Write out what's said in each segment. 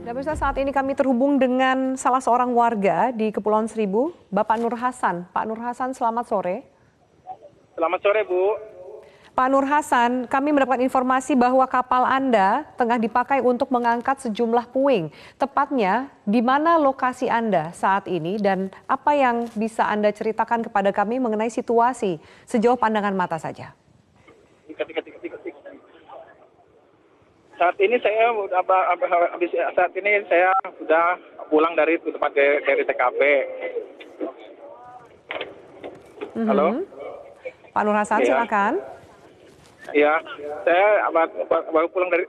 Dan pemirsa, saat ini kami terhubung dengan salah seorang warga di Kepulauan Seribu, Bapak Nur Hasan. Pak Nur Hasan, selamat sore. Selamat sore, Bu. Pak Nur Hasan, kami mendapatkan informasi bahwa kapal Anda tengah dipakai untuk mengangkat sejumlah puing. Tepatnya, di mana lokasi Anda saat ini dan apa yang bisa Anda ceritakan kepada kami mengenai situasi sejauh pandangan mata saja? Saat ini saya sudah pulang dari tempat dari TKP. Halo, Pak Nur Hasan, ya. Silakan. Ya, saya baru pulang dari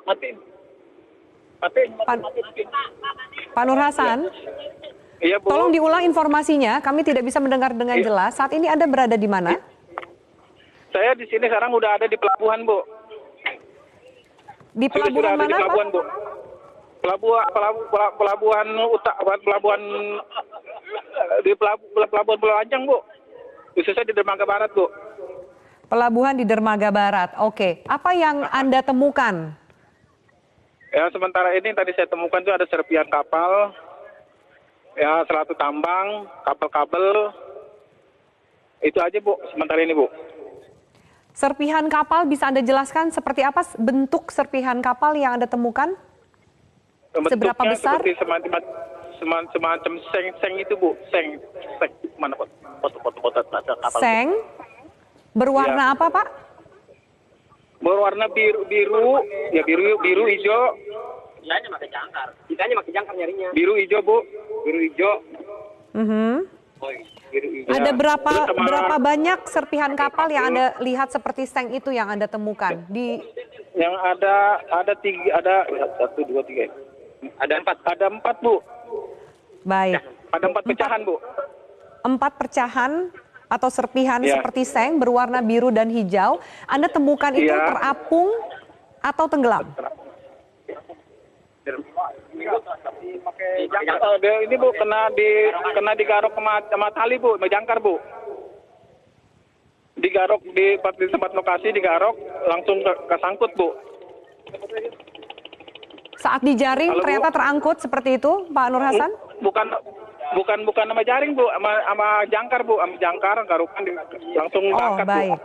matiin. Pak Nur Hasan, Iya, Bu. tolong diulang informasinya. Kami tidak bisa mendengar dengan jelas. Saat ini Anda berada di mana? Saya di sini sekarang udah ada di pelabuhan, Bu. Di pelabuhan mana, di pelabuhan, Pak? Bu. Pelabuhan di pelabuhan Pulau Anjang, Bu. Khususnya di Dermaga Barat, Bu. Pelabuhan di Dermaga Barat. Oke. Apa yang Anda temukan? Ya, sementara ini tadi saya temukan tuh ada serpian kapal, ya seratu tambang, kabel-kabel. Itu aja, Bu, sementara ini, Bu. Serpihan kapal bisa Anda jelaskan seperti apa bentuk serpihan kapal yang Anda temukan? Seberapa Bentuknya besar? seperti semacam seng itu, Bu. Seng. Mana foto-foto kapal. Seng. Berwarna apa, Pak? Berwarna biru, ya biru hijau. Ikannya pakai jangkar nyarinya. Biru hijau, Bu. Biru hijau. Biru hijau. Ada Terus sama- berapa banyak serpihan kapal yang Anda lihat seperti seng itu yang Anda temukan di Yang ada tiga, ada 1, 2, 3. Ada empat, Bu. baik, Ada 4 pecahan, Bu. 4 pecahan atau serpihan Ya. seperti seng berwarna biru dan hijau. Anda temukan itu Ya. terapung atau tenggelam? Ini, Bu, kena digarok sama tali, Bu, sama jangkar, Bu. Digarok di tempat lokasi, digarok langsung kesangkut, Bu. Saat dijaring Halo, Bu. ternyata terangkut seperti itu, Pak Nur Hasan? Bukan sama jaring, Bu, sama jangkar, Bu, sama jangkar garukan langsung Oh, angkat, Bu. baik.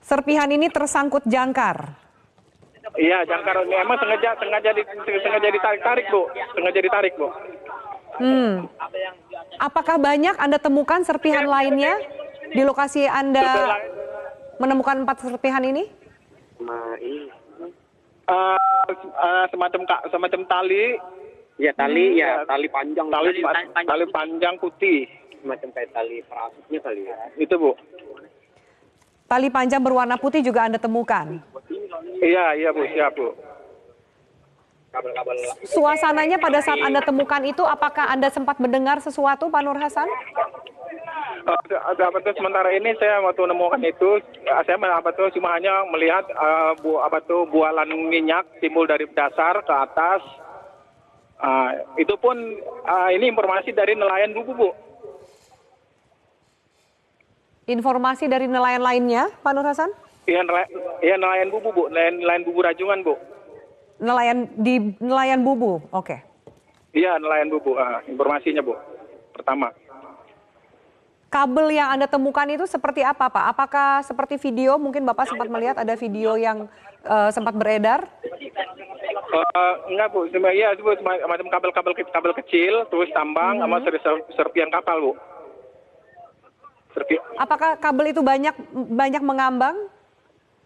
Serpihan ini tersangkut jangkar. Iya, jangkar ini emang sengaja ditarik, Bu. Sengaja ditarik, Bu. Apakah banyak Anda temukan serpihan lainnya di lokasi Anda menemukan 4 serpihan ini? Semacam tali. Ya tali, tali panjang. Tali panjang putih. Semacam kayak tali parasutnya kali ya. Itu, Bu. Tali panjang berwarna putih juga Anda temukan. Iya, Bu, siap, Bu. Kabel-kabel. Suasananya pada saat Anda temukan itu, apakah Anda sempat mendengar sesuatu, Pak Nur Hasan? Sementara ini saya waktu menemukan itu, saya cuma hanya melihat bualan minyak timbul dari dasar ke atas. Itu pun ini informasi dari nelayan bubu, Bu. Informasi dari nelayan lainnya, Pak Nur Hasan? Iya, nelayan bubu, Bu. Nelayan bubu Rajungan, Bu. Nelayan bubu, oke. Iya, nelayan bubu. Informasinya, Bu. Pertama. Kabel yang Anda temukan itu seperti apa, Pak? Apakah seperti video? Mungkin Bapak sempat melihat ada video yang sempat beredar? Enggak, Bu. Iya, itu macam kabel kecil, terus tambang sama serpian kapal, Bu. Apakah kabel itu banyak mengambang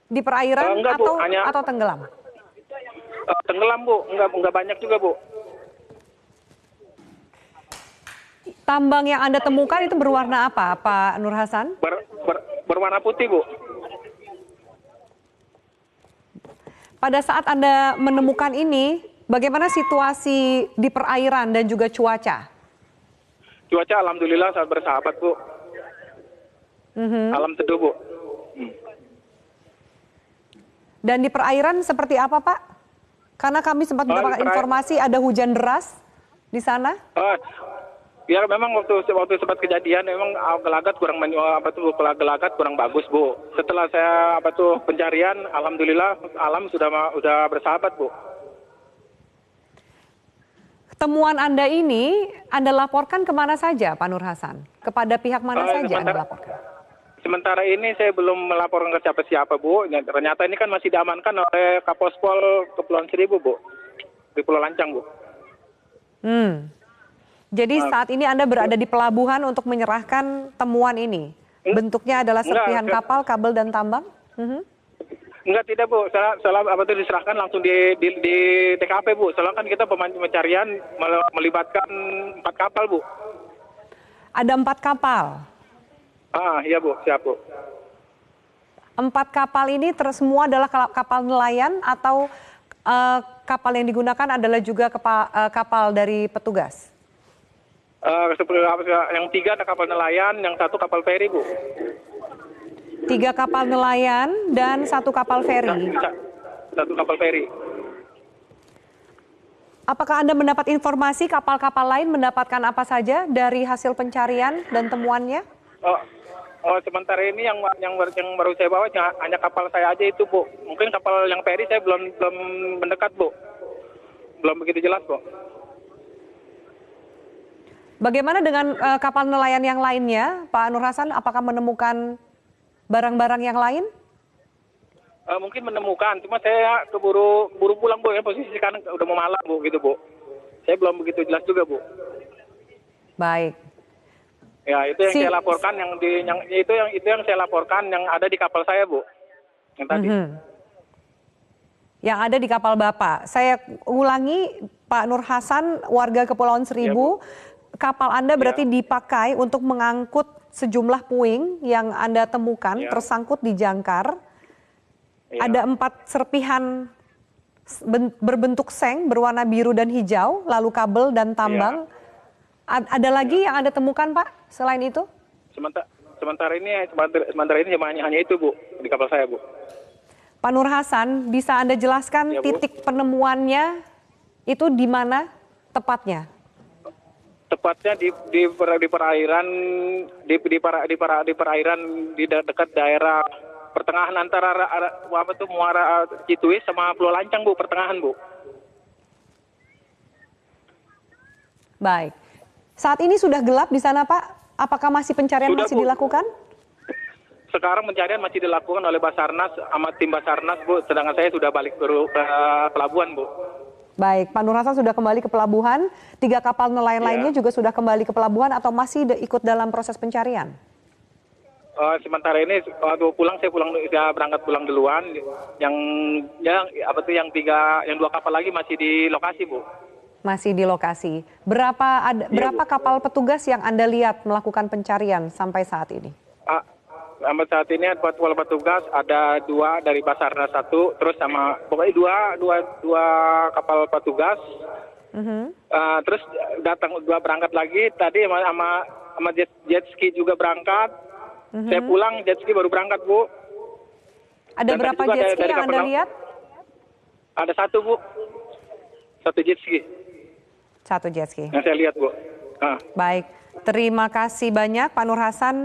di perairan Enggak, Bu. atau tenggelam? Tenggelam, Bu. Enggak banyak juga, Bu. Tambang yang Anda temukan itu berwarna apa, Pak Nur Hasan? Berwarna putih, Bu. Pada saat Anda menemukan ini, bagaimana situasi di perairan dan juga cuaca? Cuaca alhamdulillah sangat bersahabat, Bu. Alam teduh, Bu. Dan di perairan seperti apa, Pak? Karena kami sempat mendapatkan informasi ada hujan deras di sana. Ya memang waktu sempat kejadian memang gelagat kurang bagus, Bu. Setelah saya pencarian, alhamdulillah alam sudah bersahabat, Bu. Temuan Anda ini Anda laporkan kemana saja, Pak Nur Hasan? Kepada pihak mana saja Anda laporkan? Sementara ini saya belum melaporkan ke siapa-siapa, Bu. Ternyata ini kan masih diamankan oleh Kapospol Kepulauan Seribu, Bu. Di Pulau Lancang, Bu. Jadi saat ini Anda berada di pelabuhan untuk menyerahkan temuan ini? Bentuknya adalah serpihan kapal, kabel, dan tambang? Enggak, tidak, Bu. Setelah apa itu diserahkan langsung di TKP, Bu. Soalnya kan kita pencarian melibatkan 4 kapal, Bu. Ada 4 kapal? Iya, Bu. Siap, Bu. 4 kapal ini semua adalah kapal nelayan atau kapal yang digunakan adalah juga kapal dari petugas? Yang 3 ada kapal nelayan, yang 1 kapal feri, Bu. 3 kapal nelayan dan 1 kapal feri. 1 kapal feri. Apakah Anda mendapat informasi kapal-kapal lain mendapatkan apa saja dari hasil pencarian dan temuannya? Sementara ini yang baru saya bawa hanya kapal saya aja itu, Bu. Mungkin kapal yang feri saya belum mendekat, Bu. Belum begitu jelas, Bu. Bagaimana dengan kapal nelayan yang lainnya, Pak Nur Hasan? Apakah menemukan barang-barang yang lain? Mungkin menemukan, cuma saya keburu pulang, Bu. Ya, posisi sekarang udah mau malam, Bu, gitu, Bu. Saya belum begitu jelas juga, Bu. Baik. Ya, itu yang saya laporkan, itu yang saya laporkan yang ada di kapal saya, Bu. Yang tadi. Yang ada di kapal Bapak. Saya ulangi, Pak Nur Hasan, warga Kepulauan Seribu, ya, kapal Anda berarti dipakai untuk mengangkut sejumlah puing yang Anda temukan tersangkut di jangkar. Ada 4 serpihan berbentuk seng berwarna biru dan hijau, lalu kabel dan tambang. Ada lagi yang Anda temukan, Pak, selain itu? Sementara ini hanya itu, Bu, di kapal saya, Bu. Pak Nur Hasan, bisa Anda jelaskan titik penemuannya itu di mana tepatnya? Tepatnya di perairan di dekat daerah pertengahan antara Muara Cituis sama Pulau Lancang, Bu, pertengahan, Bu. Baik. Saat ini sudah gelap di sana, Pak. Apakah masih pencarian masih dilakukan? Sekarang pencarian masih dilakukan oleh Basarnas sama tim Basarnas, Bu. Sedangkan saya sudah balik ke pelabuhan, Bu. Baik, Pak Nur Hasan sudah kembali ke pelabuhan. 3 kapal nelayan lainnya juga sudah kembali ke pelabuhan atau masih ikut dalam proses pencarian? Sementara ini waktu saya berangkat pulang duluan. Yang 2 kapal lagi masih di lokasi, Bu. Masih di lokasi. Berapa kapal petugas yang Anda lihat melakukan pencarian sampai saat ini? Sampai saat ini kapal petugas ada 2 dari Basarnas 1, terus sama pokoknya dua kapal petugas. Terus datang 2 berangkat lagi tadi sama jet ski juga berangkat. Saya pulang jet ski baru berangkat, Bu. Ada berapa jet ski yang Anda lihat? Ada 1, Bu. 1 jet ski. 1 jet ski. Yang saya lihat, Bu. Baik, terima kasih banyak Pak Nur Hasan.